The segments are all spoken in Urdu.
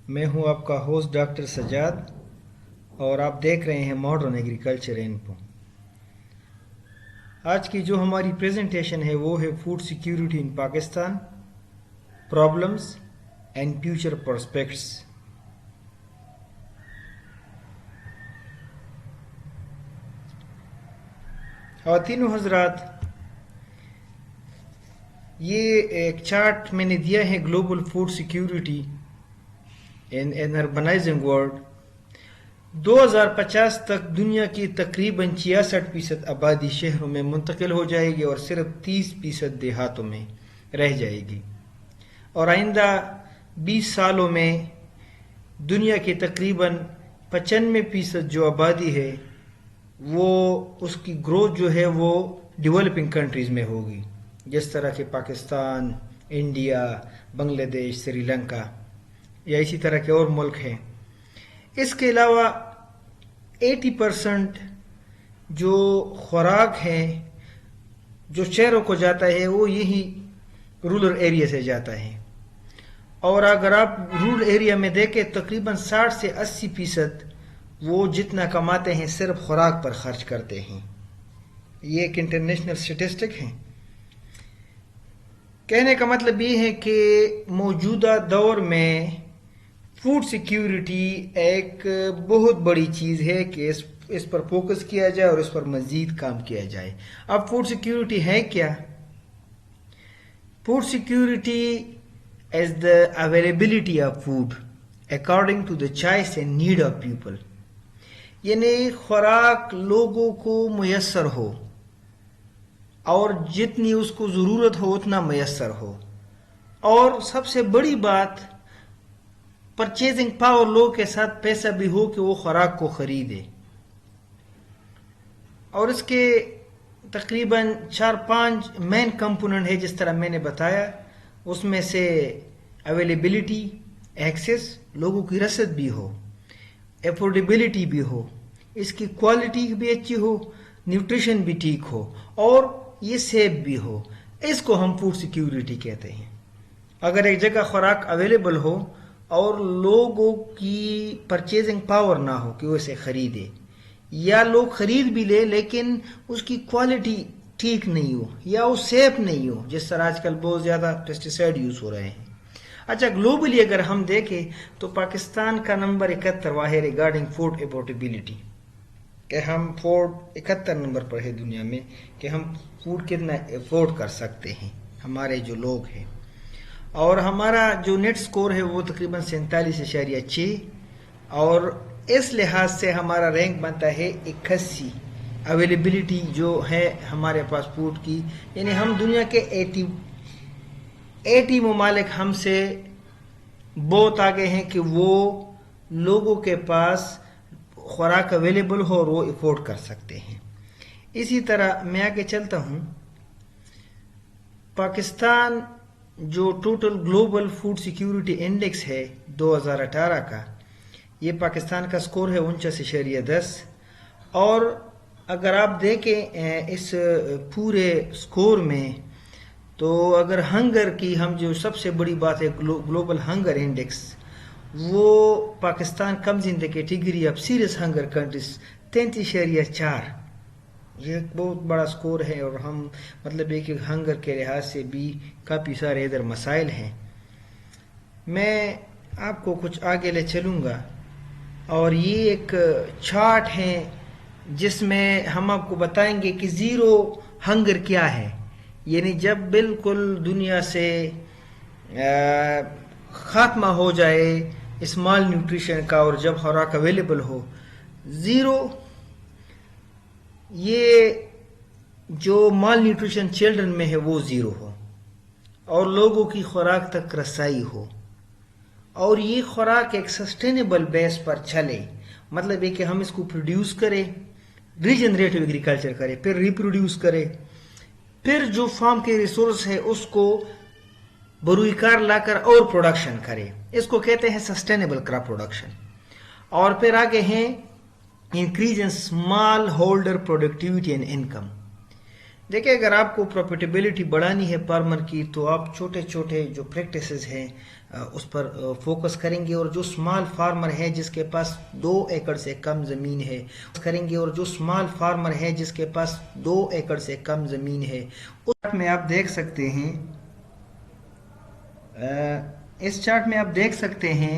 میں ہوں آپ کا ہوسٹ ڈاکٹر سجاد اور آپ دیکھ رہے ہیں ماڈرن ایگریکلچر انفو۔ آج کی جو ہماری پریزنٹیشن ہے وہ ہے food security in Pakistan, problems and future prospects. خواتین و حضرات، یہ ایک چارٹ میں نے دیا ہے گلوبل فوڈ سیکیورٹی ان اربنائزنگ ورلڈ۔ 2050 تک دنیا کی تقریباً 66% آبادی شہروں میں منتقل ہو جائے گی اور صرف 30% دیہاتوں میں رہ جائے گی، اور آئندہ 20 سالوں میں دنیا کی تقریباً 95% جو آبادی ہے وہ اس کی گروتھ جو ہے وہ ڈیولپنگ کنٹریز میں ہوگی، جس طرح کہ پاکستان، انڈیا، بنگلہ دیش، سری لنکا یا اسی طرح کے اور ملک ہیں۔ اس کے علاوہ 80% جو خوراک ہے جو شہروں کو جاتا ہے وہ یہی رورل ایریا سے جاتا ہے، اور اگر آپ رورل ایریا میں دیکھیں تقریباً 60 سے 80% وہ جتنا کماتے ہیں صرف خوراک پر خرچ کرتے ہیں۔ یہ ایک انٹرنیشنل سٹیٹسٹک ہے۔ کہنے کا مطلب یہ ہے کہ موجودہ دور میں فوڈ سیکیورٹی ایک بہت بڑی چیز ہے کہ اس پر فوکس کیا جائے اور اس پر مزید کام کیا جائے۔ اب فوڈ سیکیورٹی ہے کیا؟ Food security is the availability of food according to the choice and need of people، یعنی خوراک لوگوں کو میسر ہو اور جتنی اس کو ضرورت ہو اتنا میسر ہو، اور سب سے بڑی بات پرچیزنگ پاور لوگ کے ساتھ پیسہ بھی ہو کہ وہ خوراک کو خریدے۔ اور اس کے تقریباً 4-5 مین کمپوننٹ ہے جس طرح میں نے بتایا، اس میں سے اویلیبلٹی، ایکسیس، لوگوں کی رسد بھی ہو، افورڈیبلٹی بھی ہو، اس کی کوالٹی بھی اچھی ہو، نیوٹریشن بھی ٹھیک ہو، اور یہ سیف بھی ہو۔ اس کو ہم فوڈ سیکیورٹی کہتے ہیں۔ اگر ایک جگہ خوراک اویلیبل ہو اور لوگوں کی پرچیزنگ پاور نہ ہو کہ وہ اسے خریدے، یا لوگ خرید بھی لے لیکن اس کی کوالٹی ٹھیک نہیں ہو یا وہ سیف نہیں ہو، جس طرح آج کل بہت زیادہ پیسٹیسائڈ یوز ہو رہے ہیں۔ اچھا، گلوبلی اگر ہم دیکھیں تو پاکستان کا نمبر 71 ہے ریگارڈنگ فوڈ افورڈیبلٹی، کہ ہم فوڈ 71 نمبر پر ہے دنیا میں کہ ہم فوڈ کتنا افورڈ کر سکتے ہیں ہمارے جو لوگ ہیں، اور ہمارا جو نیٹ سکور ہے وہ تقریباً 47.6، اور اس لحاظ سے ہمارا رینک بنتا ہے 81 اویلیبلٹی جو ہے ہمارے پاس فوڈ کی، یعنی ہم دنیا کے 80 ممالک ہم سے بہت آگے ہیں کہ وہ لوگوں کے پاس خوراک اویلیبل ہو اور وہ افورڈ کر سکتے ہیں۔ اسی طرح میں آگے چلتا ہوں۔ پاکستان جو total global food security index ہے 2018 کا، یہ پاکستان کا سکور ہے 49.10، اور اگر آپ دیکھیں اس پورے سکور میں تو اگر ہنگر کی ہم جو سب سے بڑی بات ہے گلوبل ہنگر انڈیکس، وہ Pakistan comes in the category of serious hunger countries 33.4۔ یہ ایک بہت بڑا سکور ہے، اور ہم مطلب ہے کہ ہنگر کے لحاظ سے بھی کافی سارے ادھر مسائل ہیں۔ میں آپ کو کچھ آگے لے چلوں گا، اور یہ ایک چارٹ ہے جس میں ہم آپ کو بتائیں گے کہ زیرو ہنگر کیا ہے، یعنی جب بالکل دنیا سے خاتمہ ہو جائے اس مال نیوٹریشن کا اور جب خوراک اویلیبل ہو، زیرو، یہ جو مال نیوٹریشن چلڈرن میں ہے وہ زیرو ہو، اور لوگوں کی خوراک تک رسائی ہو، اور یہ خوراک ایک سسٹینیبل بیس پر چلے، مطلب ہے کہ ہم اس کو پروڈیوس کریں، ریجنریٹو ایگریکلچر کرے، پھر ریپروڈیوس کرے، پھر جو فارم کے ریسورس ہے اس کو بروئی کار لا کر اور پروڈکشن کرے، اس کو کہتے ہیں سسٹینیبل کراپ پروڈکشن۔ اور پھر آگے ہیں increase in small holder productivity and income. دیکھیں، اگر آپ کو پروفیٹیبلٹی بڑھانی ہے فارمر کی تو آپ چھوٹے چھوٹے جو پریکٹسز ہیں اس پر فوکس کریں گے، اور جو اسمال فارمر ہے جس کے پاس 2 ایکڑ سے کم زمین ہے کریں گے، اور جو اسمال فارمر ہے جس کے پاس 2 ایکڑ سے کم زمین ہے، اس چارٹ میں آپ دیکھ سکتے ہیں، اس چارٹ میں آپ دیکھ سکتے ہیں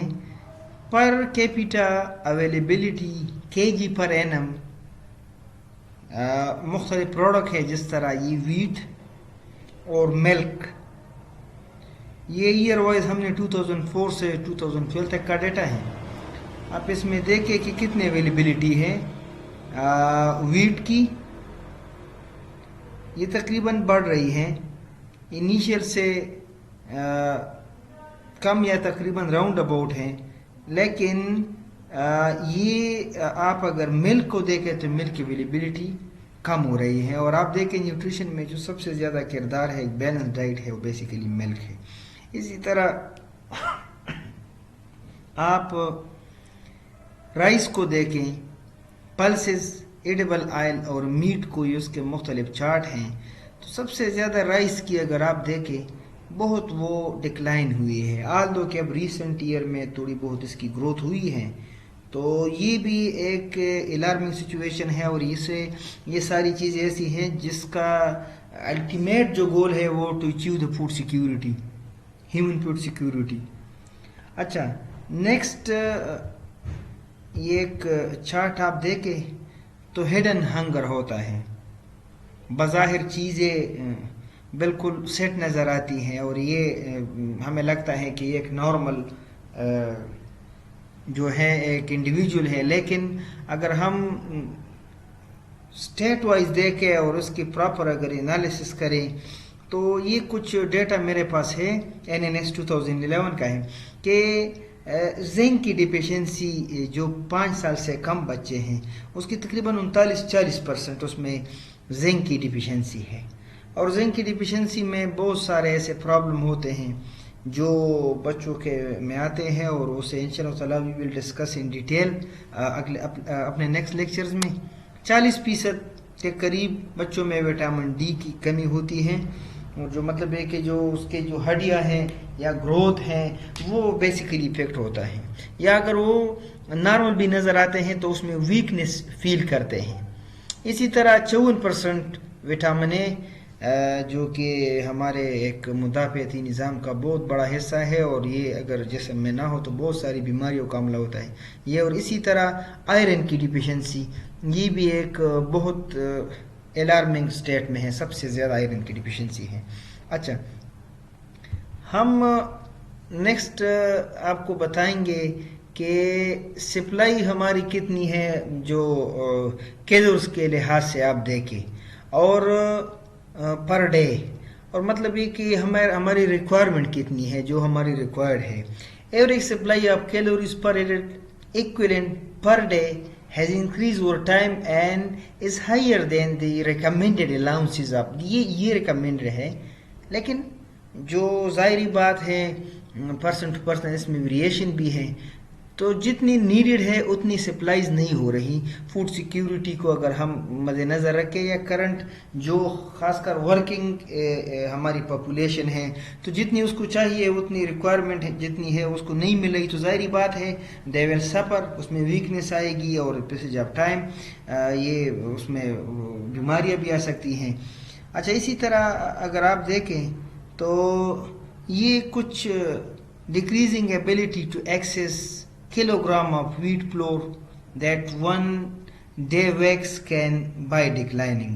پر کیپیٹا اویلیبلٹی کے جی پر اینم مختلف پروڈکٹ ہے، جس طرح یہ ویٹ اور ملک. یہ ایئر وائز ہم نے 2004 سے 2012 تک کا ڈیٹا ہے. آپ اس میں دیکھیں کہ کتنے اویلیبلٹی ہے ویٹ کی. یہ تقریباً بڑھ رہی ہے، انیشیل سے کم یا تقریباً راؤنڈ اباؤٹ ہیں، لیکن یہ آپ اگر ملک کو دیکھیں تو ملک کی اویلیبلٹی کم ہو رہی ہے. اور آپ دیکھیں نیوٹریشن میں جو سب سے زیادہ کردار ہے، بیلنس ڈائٹ ہے، وہ بیسیکلی ملک ہے. اسی طرح آپ رائس کو دیکھیں، پلسز، ایڈیبل آئل اور میٹ کو اس کے مختلف چارٹ ہیں. تو سب سے زیادہ رائس کی اگر آپ دیکھیں بہت وہ ڈکلائن ہوئی ہے، آلدو کہ اب ریسنٹ ایئر میں تھوڑی بہت اس کی گروتھ ہوئی ہے. تو یہ بھی ایک الارمنگ سچویشن ہے، اور یہ ساری چیزیں ایسی ہیں جس کا الٹیمیٹ جو گول ہے وہ to achieve the food security, human food security. اچھا، نیکسٹ یہ ایک چارٹ آپ دیکھیں تو ہڈن ہنگر ہوتا ہے. بظاہر چیزیں بالکل سیٹ نظر آتی ہیں، اور یہ ہمیں لگتا ہے کہ یہ ایک نارمل جو ہے ایک انڈیویجول ہے، لیکن اگر ہم اسٹیٹ وائز دیکھیں اور اس کی پراپر اگر انالیسس کریں تو یہ کچھ ڈیٹا میرے پاس ہے NNS 2011 کا ہے کہ زنک کی ڈیفیشنسی جو 5 سال سے کم بچے ہیں اس کی تقریباً 39-40% اس میں زنک کی ڈیفیشنسی ہے. اور زنک کی ڈیفیشنسی میں بہت سارے ایسے پرابلم ہوتے ہیں جو بچوں کے میں آتے ہیں، اور اسے انشاءاللہ تعالی وی ول ڈسکس ان ڈیٹیل اپنے نیکسٹ لیکچرز میں. 40% کے قریب بچوں میں وٹامن ڈی کی کمی ہوتی ہے، جو مطلب ہے کہ جو اس کے جو ہڈیاں ہیں یا گروتھ ہیں وہ بیسیکلی افیکٹ ہوتا ہے، یا اگر وہ نارمل بھی نظر آتے ہیں تو اس میں ویکنس فیل کرتے ہیں. اسی طرح 54% وٹامن اے جو کہ ہمارے ایک مدافعتی نظام کا بہت بڑا حصہ ہے، اور یہ اگر جسم میں نہ ہو تو بہت ساری بیماریوں کا حملہ ہوتا ہے یہ. اور اسی طرح آئرن کی ڈیفیشنسی یہ بھی ایک بہت الارمنگ سٹیٹ میں ہے، سب سے زیادہ آئرن کی ڈیفیشنسی ہے. اچھا، ہم نیکسٹ آپ کو بتائیں گے کہ سپلائی ہماری کتنی ہے جو کیلوریز کے لحاظ سے آپ دیکھیں، اور پر ڈے، اور مطلب یہ کہ ہماری ریکوائرمنٹ کتنی ہے جو ہماری ریکوائرڈ ہے. Average supply of calories per equivalent per day has increased over time and is higher than the recommended allowances of یہ recommended ہے، لیکن جو ظاہری بات ہے پرسن ٹو پرسن اس میں ویریشن بھی ہے. تو جتنی نیڈڈ ہے اتنی سپلائیز نہیں ہو رہی. فوڈ سیکیورٹی کو اگر ہم مد نظر رکھیں یا کرنٹ جو خاص کر ورکنگ ہماری پاپولیشن ہے تو جتنی اس کو چاہیے اتنی ریکوائرمنٹ جتنی ہے اس کو نہیں مل رہی، تو ظاہری بات ہے دے ول سفر، اس میں ویکنس آئے گی، اور پیسج آف ٹائم یہ اس میں بیماریاں بھی آ سکتی ہیں. اچھا، اسی طرح اگر آپ دیکھیں تو یہ کچھ decreasing ability to access kilogram of wheat flour that one day wax can by declining.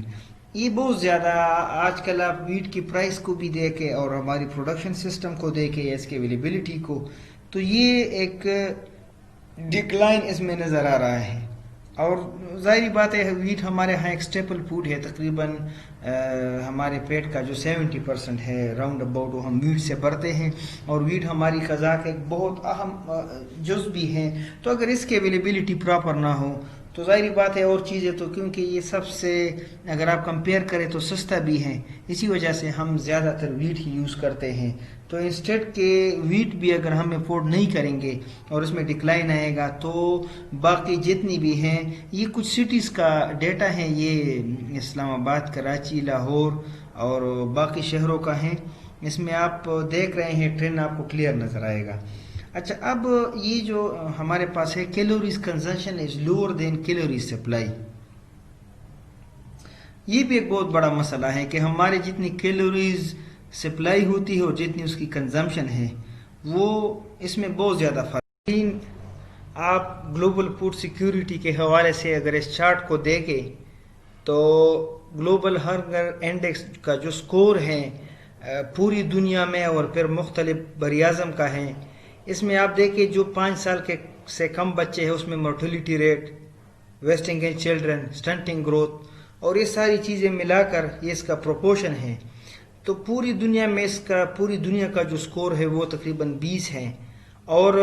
یہ بہت زیادہ آج کل آپ ویٹ کی پرائس کو بھی دیکھیں اور ہماری پروڈکشن سسٹم کو دیکھیں، اس کے اویلیبلٹی کو، تو یہ ایک ڈکلائن اس میں نظر آ رہا ہے. اور ظاہری بات ہے ویٹ ہمارے ہاں ایک اسٹیپل فوڈ ہے، تقریباً ہمارے پیٹ کا جو 70% ہے راؤنڈ اباؤٹ وہ ہم ویٹ سے بھرتے ہیں، اور ویٹ ہماری غذا کا ایک بہت اہم جز بھی ہے. تو اگر اس کی اویلیبلٹی پراپر نہ ہو تو ظاہری بات ہے اور چیزیں تو کیونکہ یہ سب سے اگر آپ کمپیئر کریں تو سستا بھی ہے، اسی وجہ سے ہم زیادہ تر ویٹ ہی یوز کرتے ہیں. تو انسٹیٹ کے ویٹ بھی اگر ہم افورڈ نہیں کریں گے اور اس میں ڈکلائن آئے گا تو باقی جتنی بھی ہیں، یہ کچھ سٹیز کا ڈیٹا ہے، یہ اسلام آباد، کراچی، لاہور اور باقی شہروں کا ہے. اس میں آپ دیکھ رہے ہیں ٹرینڈ آپ کو کلیئر نظر آئے گا. اچھا اب یہ جو ہمارے پاس ہے calories consumption is lower than calories supply. یہ بھی ایک بہت بڑا مسئلہ ہے کہ ہمارے جتنی کیلوریز سپلائی ہوتی ہے اور جتنی اس کی کنزمپشن ہے وہ اس میں بہت زیادہ فرق ہے. آپ گلوبل فوڈ سیکیورٹی کے حوالے سے اگر اس چارٹ کو دیکھیں تو گلوبل ہنگر انڈیکس کا جو سکور ہے پوری دنیا میں اور پھر مختلف بریاعظم کا ہے، اس میں آپ دیکھیں جو 5 سال کے سے کم بچے ہیں اس میں mortality rate, wasting in children, stunting growth اور یہ ساری چیزیں ملا کر یہ اس کا پروپورشن ہے. تو پوری دنیا میں پوری دنیا کا جو سکور ہے وہ تقریباً 20 ہے، اور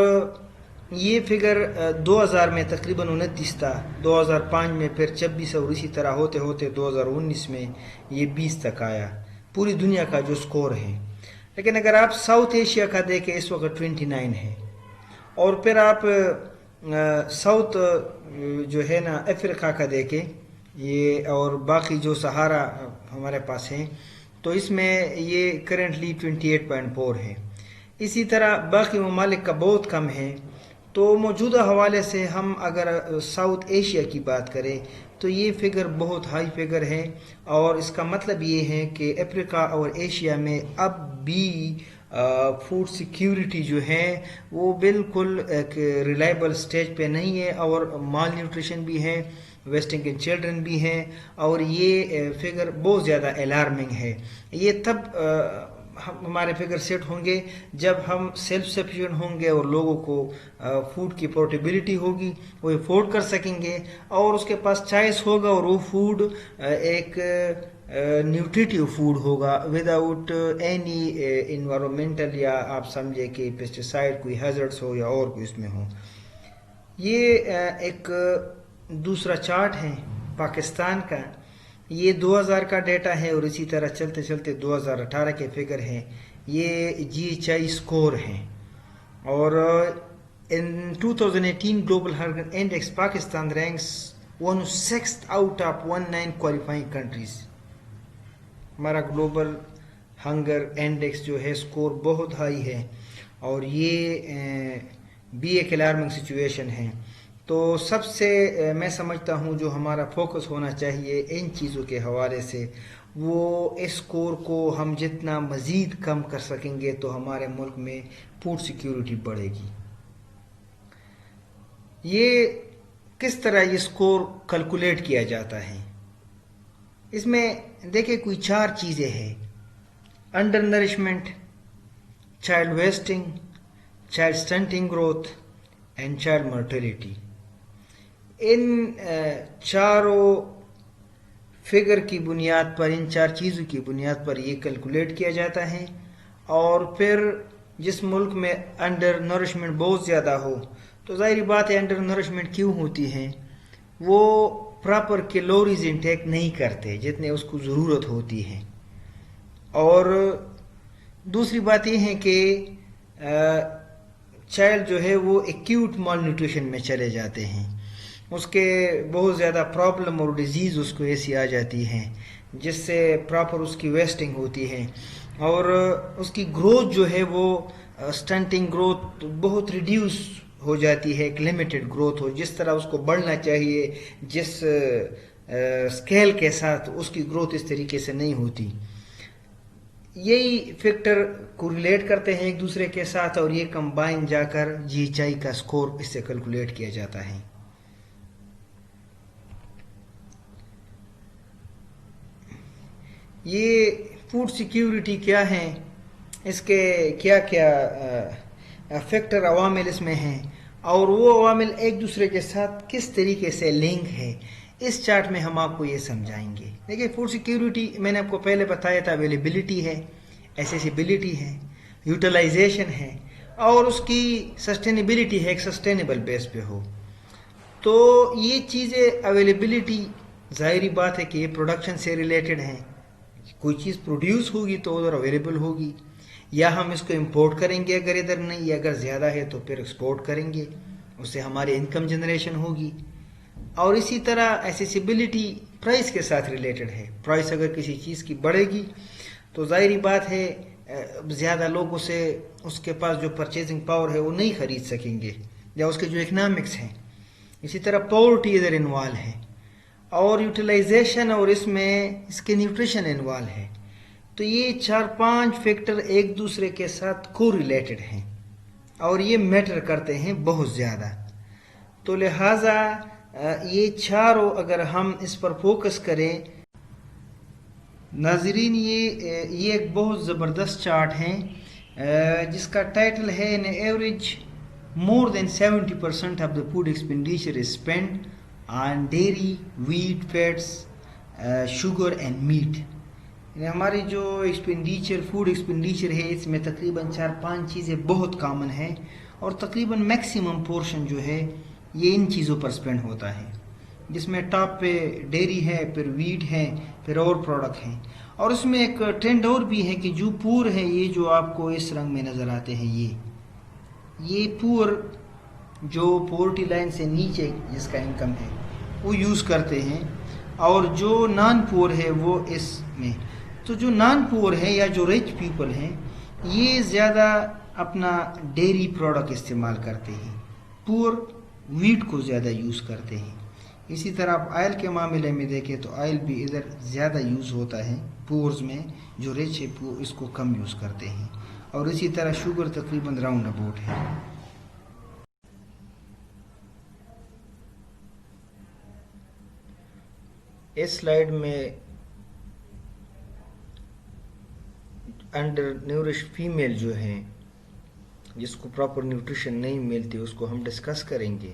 یہ فگر 2000 میں تقریباً 29 تھا، 2005 میں پھر 26 اور اسی طرح ہوتے ہوتے 2019 میں یہ 20 تک آیا پوری دنیا کا جو سکور ہے. لیکن اگر آپ ساؤتھ ایشیا کا دیکھیں اس وقت 29 ہے، اور پھر آپ ساؤتھ جو ہے نا افریقہ کا دیکھیں یہ اور باقی جو سہارا ہمارے پاس ہیں تو اس میں یہ کرنٹلی 28.4 ہے. اسی طرح باقی ممالک کا بہت کم ہے. تو موجودہ حوالے سے ہم اگر ساؤتھ ایشیا کی بات کریں تو یہ فگر بہت ہائی فگر ہے، اور اس کا مطلب یہ ہے کہ افریقہ اور ایشیا میں اب بھی فوڈ سیکیورٹی جو ہے وہ بالکل ایک ریلائبل سٹیج پہ نہیں ہے، اور مال نیوٹریشن بھی ہے، ویسٹنگ ان چلڈرن بھی ہیں، اور یہ فگر بہت زیادہ الارمنگ ہے. یہ تب ہمارے فگر سیٹ ہوں گے جب ہم سیلف سفیشینٹ ہوں گے اور لوگوں کو فوڈ کی پورٹیبلٹی ہوگی، وہ افورڈ کر سکیں گے، اور اس کے پاس چائس ہوگا، اور وہ فوڈ ایک نیوٹریٹیو فوڈ ہوگا وداؤٹ اینی انوائرمنٹل یا آپ سمجھے کہ پیسٹیسائڈ کوئی ہیزرڈس ہو یا اور کوئی اس میں ہو. یہ ایک دوسرا چارٹ ہے پاکستان کا، یہ 2000 کا ڈیٹا ہے، اور اسی طرح چلتے چلتے 2018 کے فگر ہیں. یہ جی ایچ آئی سکور ہیں، اور in 2018 global hunger index Pakistan ranks 106th out of 19 qualifying countries. ہمارا گلوبل ہنگر انڈیکس جو ہے سکور بہت ہائی ہے، اور یہ بھی ایک الارمنگ سچویشن ہے. تو سب سے میں سمجھتا ہوں جو ہمارا فوکس ہونا چاہیے ان چیزوں کے حوالے سے، وہ اس سکور کو ہم جتنا مزید کم کر سکیں گے تو ہمارے ملک میں فوڈ سیکیورٹی بڑھے گی. یہ کس طرح یہ سکور کیلکولیٹ کیا جاتا ہے؟ اس میں دیکھیں کوئی 4 چیزیں ہیں: undernourishment, child wasting, child stunting growth and child mortality. ان چاروں فگر کی بنیاد پر، ان 4 چیزوں کی بنیاد پر یہ کیلکولیٹ کیا جاتا ہے. اور پھر جس ملک میں انڈر نرشمنٹ بہت زیادہ ہو تو ظاہری بات ہے انڈر نرشمنٹ کیوں ہوتی ہے، وہ پراپر کیلوریز انٹیک نہیں کرتے جتنے اس کو ضرورت ہوتی ہے. اور دوسری بات یہ ہے کہ چائلڈ جو ہے وہ ایکیوٹ مال نیوٹریشن میں چلے جاتے ہیں، اس کے بہت زیادہ پرابلم اور ڈیزیز اس کو ایسی آ جاتی ہیں جس سے پراپر اس کی ویسٹنگ ہوتی ہے، اور اس کی گروتھ جو ہے وہ سٹنٹنگ گروتھ بہت ریڈیوس ہو جاتی ہے، ایک لمیٹڈ گروتھ ہو، جس طرح اس کو بڑھنا چاہیے جس سکیل کے ساتھ اس کی گروتھ اس طریقے سے نہیں ہوتی. یہی فیکٹر کو ریلیٹ کرتے ہیں ایک دوسرے کے ساتھ، اور یہ کمبائن جا کر جی ایچ آئی کا سکور اس سے کیلکولیٹ کیا جاتا ہے. یہ فوڈ سیکیورٹی کیا ہے، اس کے کیا کیا فیکٹر عوامل اس میں ہیں، اور وہ عوامل ایک دوسرے کے ساتھ کس طریقے سے لنک ہے، اس چارٹ میں ہم آپ کو یہ سمجھائیں گے. دیکھیے فوڈ سیکیورٹی میں نے آپ کو پہلے بتایا تھا، اویلیبلٹی ہے، ایسیسیبلٹی ہے، یوٹیلائزیشن ہے، اور اس کی سسٹینیبلٹی ہے، ایک سسٹینیبل بیس پہ ہو. تو یہ چیزیں اویلیبلٹی ظاہری بات ہے کہ یہ پروڈکشن سے ریلیٹڈ ہیں، کوئی چیز پروڈیوس ہوگی تو ادھر اویلیبل ہوگی، یا ہم اس کو امپورٹ کریں گے اگر ادھر نہیں، یا اگر زیادہ ہے تو پھر ایکسپورٹ کریں گے، اس سے ہماری انکم جنریشن ہوگی. اور اسی طرح ایسیسیبلٹی پرائس کے ساتھ ریلیٹڈ ہے، پرائس اگر کسی چیز کی بڑھے گی تو ظاہری بات ہے زیادہ لوگوں سے اس کے پاس جو پرچیزنگ پاور ہے وہ نہیں خرید سکیں گے، یا اس کے جو اکنامکس ہیں. اسی طرح پاورٹی ادھر انوالو ہے، اور یوٹیلائزیشن اور اس میں اس کے نیوٹریشن انوالو ہے. تو یہ 4-5 فیکٹر ایک دوسرے کے ساتھ کو ریلیٹڈ ہیں اور یہ میٹر کرتے ہیں بہت زیادہ. تو لہٰذا یہ چاروں اگر ہم اس پر فوکس کریں. ناظرین یہ ایک بہت زبردست چارٹ ہے جس کا ٹائٹل ہے ان average more than 70% of the food expenditure is spent on dairy, wheat, fats, sugar and meat. یعنی ہماری جو فوڈ ایکسپینڈیچر ہے اس میں تقریباً 4-5 چیزیں بہت کامن ہیں، اور تقریباً میکسیمم پورشن جو ہے یہ ان چیزوں پر سپینڈ ہوتا ہے، جس میں ٹاپ پہ ڈیری ہے، پھر ویٹ ہے، پھر اور پروڈکٹ ہیں. اور اس میں ایک ٹرینڈ اور بھی ہے کہ جو پور ہے، یہ جو آپ کو اس رنگ میں نظر آتے ہیں، یہ پور جو پورٹی لائن سے نیچے جس کا انکم ہے وہ یوز کرتے ہیں، اور جو نان پور ہے وہ اس میں. تو جو نان پور ہے یا جو ریچ پیپل ہیں یہ زیادہ اپنا ڈیری پروڈکٹ استعمال کرتے ہیں، پور ویٹ کو زیادہ یوز کرتے ہیں. اسی طرح آپ آئل کے معاملے میں دیکھیں تو آئل بھی ادھر زیادہ یوز ہوتا ہے پورز میں، جو ریچ ہے اس کو کم یوز کرتے ہیں. اور اسی طرح شوگر تقریباً راؤنڈ اباؤٹ ہے. اس سلائیڈ میں انڈر نیورش فیمیل جو ہیں جس کو پراپر نیوٹریشن نہیں ملتی اس کو ہم ڈسکس کریں گے.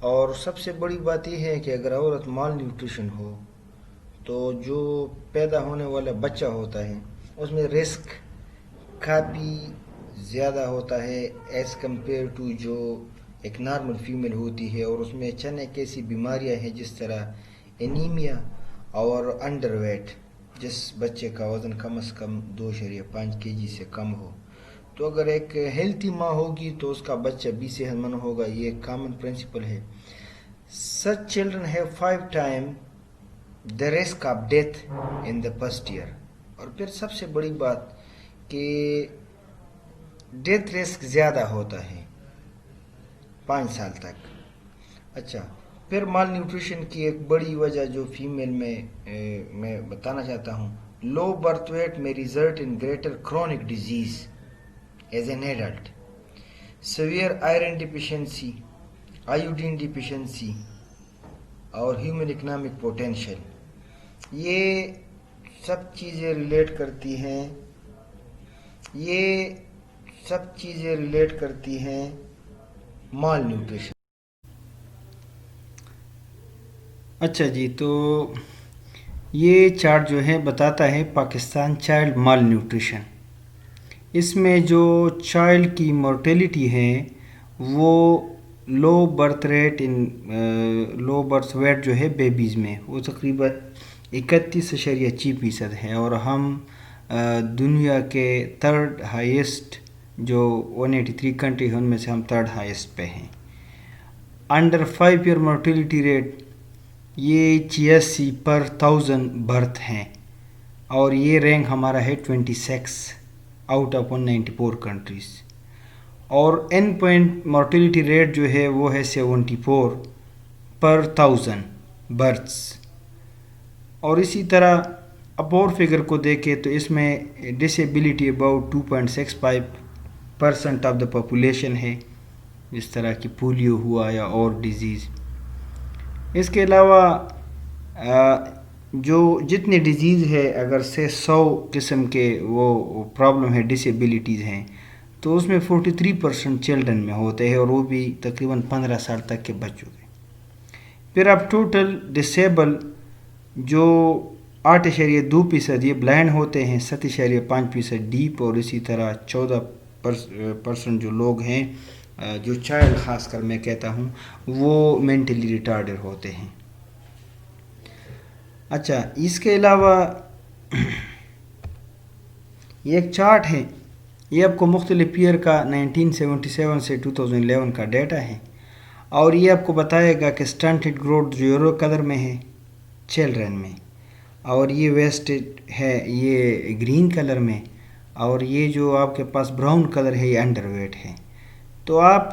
اور سب سے بڑی بات یہ ہے کہ اگر عورت مال نیوٹریشن ہو تو جو پیدا ہونے والا بچہ ہوتا ہے اس میں رسک کافی زیادہ ہوتا ہے ایز کمپیئر ٹو جو ایک نارمل فیمیل ہوتی ہے. اور اس میں چند ایک ایسی بیماریاں ہیں جس طرح انیمیا اور انڈر ویٹ، جس بچے کا وزن کم از کم 2.5 kg سے کم ہو. تو اگر ایک ہیلتھی ماں ہوگی تو اس کا بچہ بھی صحت مند ہوگا. یہ ایک کامن پرنسپل ہے. Such children have 5 times the risk of death in the first year. اور پھر سب سے بڑی بات کہ ڈیتھ رسک زیادہ ہوتا ہے 5 سال تک. اچھا، پھر مال نیوٹریشن کی ایک بڑی وجہ جو فیمیل میں بتانا چاہتا ہوں، لو برتھ ویٹ میں result in greater chronic disease as an adult, severe iron deficiency, iodine deficiency اور ہیومن اکنامک پوٹینشل. یہ سب چیزیں ریلیٹ کرتی ہیں مال نیوٹریشن. اچھا جی، تو یہ چارٹ جو ہے بتاتا ہے پاکستان چائلڈ مال نیوٹریشن. اس میں جو چائلڈ کی مورٹیلٹی ہے وہ لو برتھ ویٹ جو ہے بیبیز میں وہ تقریباً 31.6% ہے، اور ہم دنیا کے 3rd ہائیسٹ جو 183 کنٹری ہیں ان میں سے ہم 3rd ہائیسٹ پہ ہیں. انڈر 5 ایئر مورٹیلٹی ریٹ یہ 86 پر 1000 برتھ ہیں، اور یہ رینک ہمارا ہے 26 آؤٹ آف 194 کنٹریز. اور این پوائنٹ مورٹیلٹی ریٹ جو ہے وہ ہے 74 پر 1000 برتھس. اور اسی طرح اب اور فگر کو دیکھیں تو اس میں disability about 2.65% of the population ہے، جس طرح کہ پولیو ہوا یا اور ڈیزیز. اس کے علاوہ جو جتنے ڈیزیز ہے اگر سے 100 قسم کے وہ پرابلم ہے ڈسیبلٹیز ہیں تو اس میں 43% چلڈرن میں ہوتے ہیں، اور وہ بھی تقریباً 15 سال تک کے بچوں کے. پھر اب ٹوٹل ڈسیبل جو 8.2% یہ بلائنڈ ہوتے ہیں، 7.5% ڈیپ، اور اسی طرح 14% جو لوگ ہیں جو چائلڈ خاص کر میں کہتا ہوں وہ مینٹلی ریٹارڈر ہوتے ہیں. اچھا، اس کے علاوہ یہ ایک چارٹ ہے، یہ آپ کو مختلف ایئر کا 1977 سے 2011 کا ڈیٹا ہے، اور یہ آپ کو بتائے گا کہ اسٹنٹڈ گروتھ جو یورو قدر میں ہے چلڈرن میں، اور یہ ویسٹ ہے یہ گرین کلر میں، اور یہ جو آپ کے پاس براؤن کلر ہے یہ انڈر ویٹ ہے. تو آپ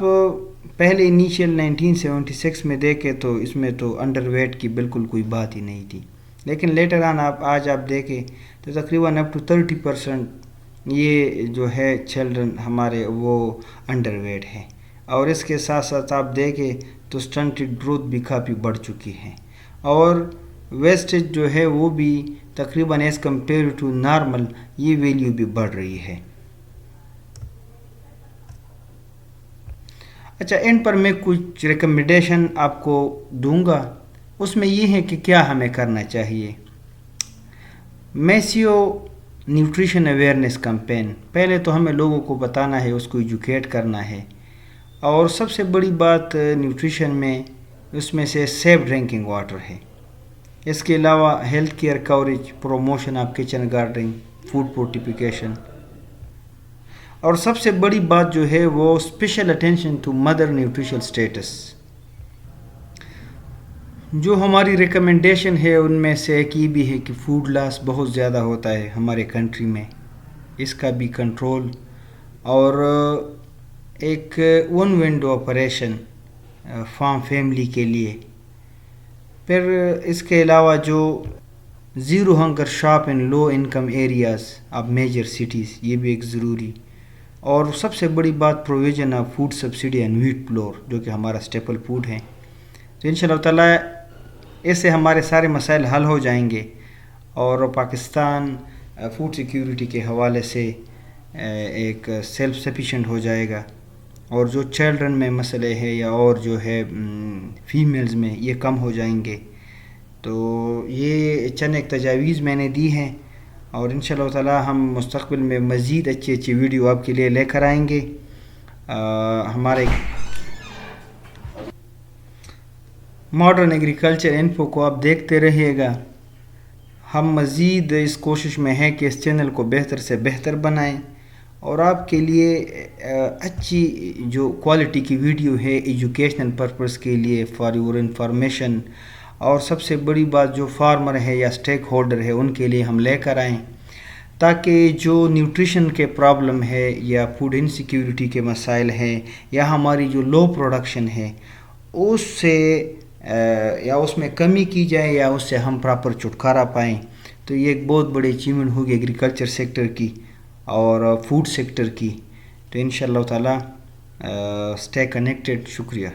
پہلے انیشیل 1976 میں دیکھیں تو اس میں تو انڈر ویٹ کی بالکل کوئی بات ہی نہیں تھی، لیکن لیٹر آن آج آپ دیکھیں تو تقریباً اپ ٹو 30% یہ جو ہے چلڈرن ہمارے وہ انڈر ویٹ ہے. اور اس کے ساتھ ساتھ آپ دیکھیں تو سٹنٹڈ گروتھ بھی کافی بڑھ چکی ہے، اور ویسٹیج جو ہے وہ بھی تقریباً ایز کمپیئر ٹو نارمل یہ ویلیو بھی بڑھ رہی ہے. اچھا، ان پر میں کچھ ریکمنڈیشن آپ کو دوں گا. اس میں یہ ہے کہ کیا ہمیں کرنا چاہیے. میسیو نیوٹریشن اویئرنیس کمپین، پہلے تو ہمیں لوگوں کو بتانا ہے، اس کو ایجوکیٹ کرنا ہے. اور سب سے بڑی بات نیوٹریشن میں اس میں سے سیف ڈرنکنگ واٹر ہے. اس کے علاوہ health care coverage, promotion of kitchen gardening, food fortification, اور سب سے بڑی بات جو ہے وہ special attention to mother nutrition status. جو ہماری ریکمنڈیشن ہے ان میں سے ایک یہ بھی ہے کہ فوڈ لاس بہت زیادہ ہوتا ہے ہمارے کنٹری میں، اس کا بھی کنٹرول، اور ایک one window operation farm family کے لیے. پھر اس کے علاوہ جو zero hunger shop in low income areas of major cities, یہ بھی ایک ضروری. اور سب سے بڑی بات provision of food subsidy and wheat flour, جو کہ ہمارا اسٹیپل فوڈ ہے. تو انشاءاللہ تعالیٰ اس سے ہمارے سارے مسائل حل ہو جائیں گے، اور پاکستان فوڈ سیکیورٹی کے حوالے سے ایک سیلف سفیشینٹ ہو جائے گا. اور جو چلڈرن میں مسئلے ہیں یا اور جو ہے فیمیلز میں، یہ کم ہو جائیں گے. تو یہ چند ایک تجاویز میں نے دی ہیں، اور انشاءاللہ تعالی ہم مستقبل میں مزید اچھی ویڈیو آپ کے لیے لے کر آئیں گے. ہمارے ماڈرن ایگریکلچر انفو کو آپ دیکھتے رہیے گا. ہم مزید اس کوشش میں ہیں کہ اس چینل کو بہتر سے بہتر بنائیں، اور آپ کے لیے اچھی جو کوالٹی کی ویڈیو ہے ایجوکیشنل پرپس کے لیے، فار یور انفارمیشن، اور سب سے بڑی بات جو فارمر ہے یا سٹیک ہولڈر ہے ان کے لیے ہم لے کر آئیں، تاکہ جو نیوٹریشن کے پرابلم ہے یا فوڈ انسیکیورٹی کے مسائل ہیں یا ہماری جو لو پروڈکشن ہے اس سے یا اس میں کمی کی جائے یا اس سے ہم پراپر چھٹکارا پائیں. تو یہ ایک بہت بڑی اچیومنٹ ہوگی ایگریکلچر سیکٹر کی اور فوڈ سیکٹر کی. تو انشاءاللہ تعالی اسٹے کنیکٹڈ. شکریہ.